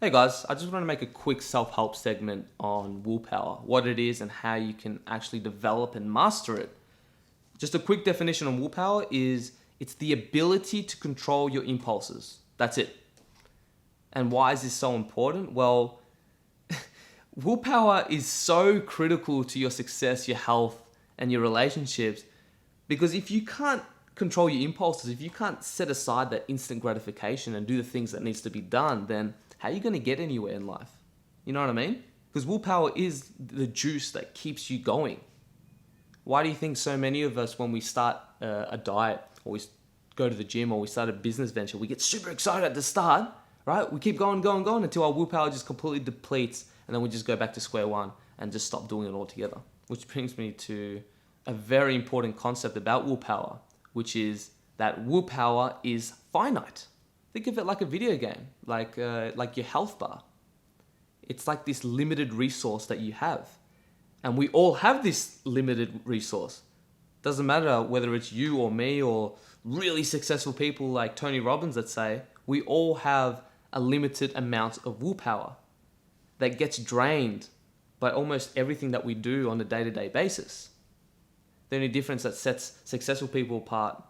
Hey guys, I just want to make a quick self-help segment on willpower, what it is and how you can actually develop and master it. Just a quick definition on willpower is it's the ability to control your impulses. That's it. And why is this so important? Well, willpower is so critical to your success, your health, and your relationships, because if you can't control your impulses, if you can't set aside that instant gratification and do the things that needs to be done, then how are you going to get anywhere in life? You know what I mean? Because willpower is the juice that keeps you going. Why do you think so many of us, when we start a diet or we go to the gym or we start a business venture, we get super excited at the start, right? We keep going until our willpower just completely depletes, and then we just go back to square one and just stop doing it altogether. Which brings me to a very important concept about willpower, which is that willpower is finite. Think of it like a video game, like your health bar. It's like this limited resource that you have. And we all have this limited resource. Doesn't matter whether it's you or me or really successful people like Tony Robbins, let's say, we all have a limited amount of willpower that gets drained by almost everything that we do on a day-to-day basis. The only difference that sets successful people apart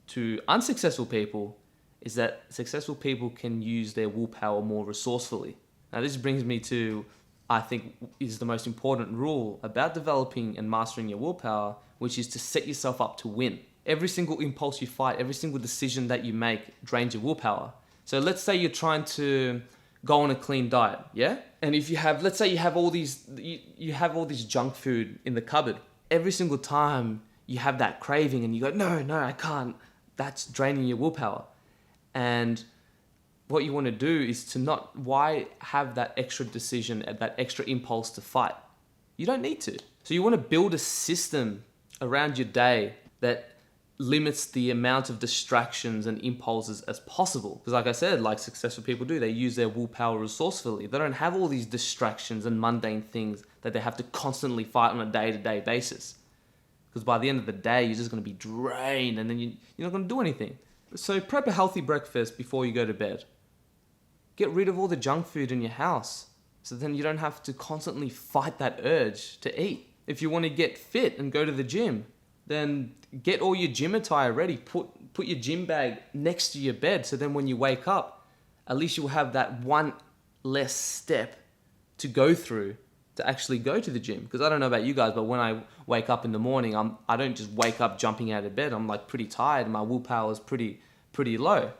to unsuccessful people is that successful people can use their willpower more resourcefully. Now, this brings me to, I think, is the most important rule about developing and mastering your willpower, which is to set yourself up to win. Every single impulse you fight, every single decision that you make drains your willpower. So let's say you're trying to go on a clean diet, yeah? And if you have, let's say you have all these junk food in the cupboard. Every single time you have that craving and you go, no, I can't. That's draining your willpower. And what you want to do is why have that extra decision, that extra impulse to fight? You don't need to. So you want to build a system around your day that limits the amount of distractions and impulses as possible. Because like I said, like successful people do, they use their willpower resourcefully. They don't have all these distractions and mundane things that they have to constantly fight on a day-to-day basis. Because by the end of the day, you're just going to be drained and then you're not going to do anything. So prep a healthy breakfast before you go to bed. Get rid of all the junk food in your house, so then you don't have to constantly fight that urge to eat. If you want to get fit and go to the gym, then get all your gym attire ready. Put your gym bag next to your bed, so then when you wake up, at least you'll have that one less step to go through to actually go to the gym. Because I don't know about you guys, but when I wake up in the morning, I don't just wake up jumping out of bed. I'm like pretty tired. My willpower is pretty low.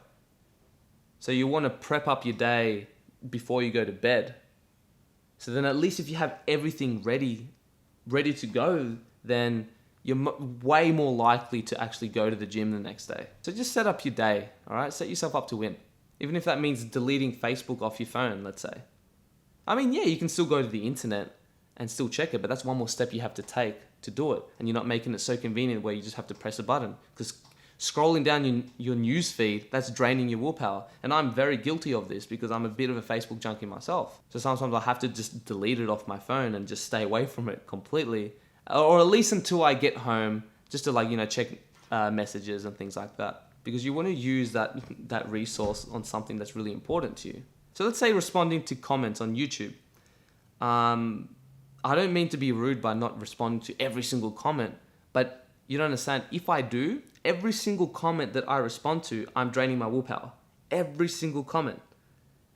So you want to prep up your day before you go to bed. So then at least if you have everything ready to go, then you're way more likely to actually go to the gym the next day. So just set up your day, all right? Set yourself up to win. Even if that means deleting Facebook off your phone, let's say. I mean, yeah, you can still go to the internet and still check it, but that's one more step you have to take to do it. And you're not making it so convenient where you just have to press a button. Because scrolling down your news feed, that's draining your willpower. And I'm very guilty of this because I'm a bit of a Facebook junkie myself. So sometimes I have to just delete it off my phone and just stay away from it completely. Or at least until I get home, just to check messages and things like that. Because you want to use that resource on something that's really important to you. So let's say responding to comments on YouTube. I don't mean to be rude by not responding to every single comment, but you don't understand. If I do, every single comment that I respond to, I'm draining my willpower. Every single comment.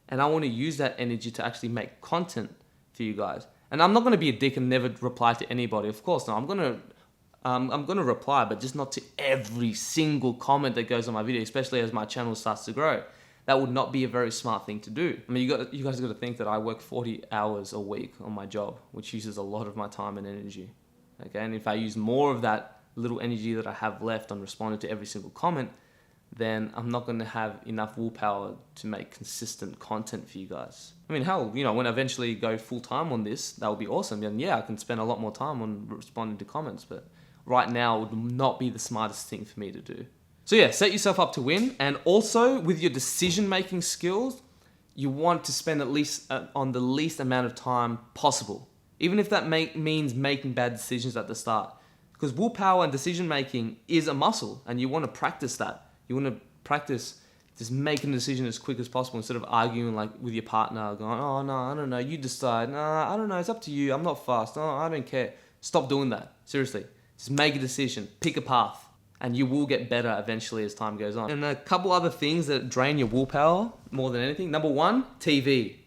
And I want to use that energy to actually make content for you guys. And I'm not going to be a dick and never reply to anybody. Of course not. I'm going to reply, but just not to every single comment that goes on my video, especially as my channel starts to grow. That would not be a very smart thing to do. I mean, you guys got to think that I work 40 hours a week on my job, which uses a lot of my time and energy. Okay, and if I use more of that little energy that I have left on responding to every single comment, then I'm not going to have enough willpower to make consistent content for you guys. I mean, hell, when I eventually go full time on this, that would be awesome. And yeah, I can spend a lot more time on responding to comments, but right now it would not be the smartest thing for me to do. So yeah, set yourself up to win. And also with your decision-making skills, you want to spend at least on the least amount of time possible. Even if that means making bad decisions at the start. Because willpower and decision-making is a muscle and you want to practice that. You want to practice Just making a decision as quick as possible instead of arguing like with your partner, going, oh no, I don't know, you decide. Nah, I don't know, it's up to you. I'm not fast. No, I don't care. Stop doing that. Seriously. Just make a decision. Pick a path. And you will get better eventually as time goes on. And a couple other things that drain your willpower more than anything. Number one, TV.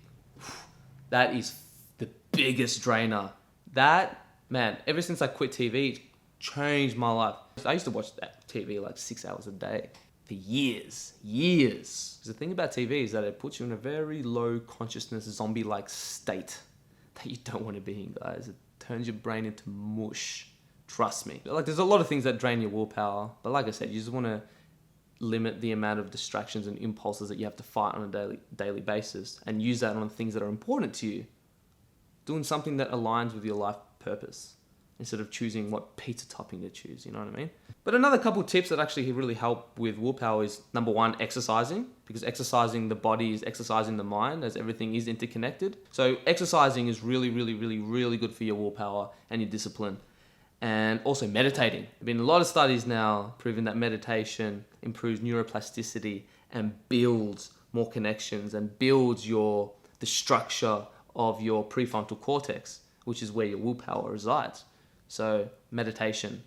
That is the biggest drainer. That, man, ever since I quit TV, it changed my life. I used to watch that TV like 6 hours a day for years. The thing about TV is that it puts you in a very low consciousness, zombie-like state that you don't want to be in, guys. It turns your brain into mush. Trust me. Like, there's a lot of things that drain your willpower, but like I said, you just want to limit the amount of distractions and impulses that you have to fight on a daily basis and use that on things that are important to you. Doing something that aligns with your life purpose instead of choosing what pizza topping to choose, you know what I mean? But another couple tips that actually really help with willpower is, number one, exercising, because exercising the body is exercising the mind, as everything is interconnected. So exercising is really good for your willpower and your discipline. And also meditating. There have been a lot of studies now proving that meditation improves neuroplasticity and builds more connections and builds the structure of your prefrontal cortex, which is where your willpower resides. So meditation,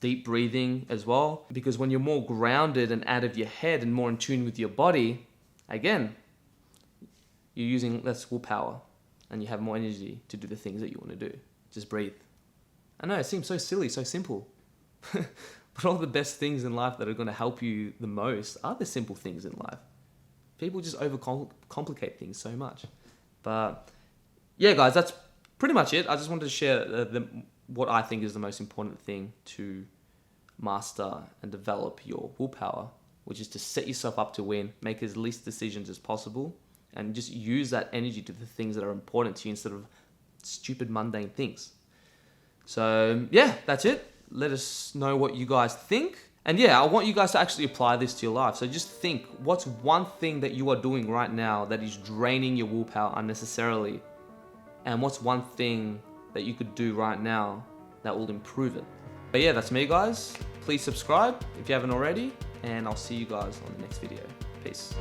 deep breathing as well, because when you're more grounded and out of your head and more in tune with your body, again, you're using less willpower and you have more energy to do the things that you want to do. Just breathe. I know, it seems so silly, so simple. But all the best things in life that are going to help you the most are the simple things in life. People just overcomplicate things so much. But yeah, guys, that's pretty much it. I just wanted to share what I think is the most important thing to master and develop your willpower, which is to set yourself up to win, make as least decisions as possible, and just use that energy to the things that are important to you instead of stupid, mundane things. So yeah, that's it. Let us know what you guys think. And yeah, I want you guys to actually apply this to your life. So just think, what's one thing that you are doing right now that is draining your willpower unnecessarily? And what's one thing that you could do right now that will improve it? But yeah, that's me, guys. Please subscribe if you haven't already, and I'll see you guys on the next video. Peace.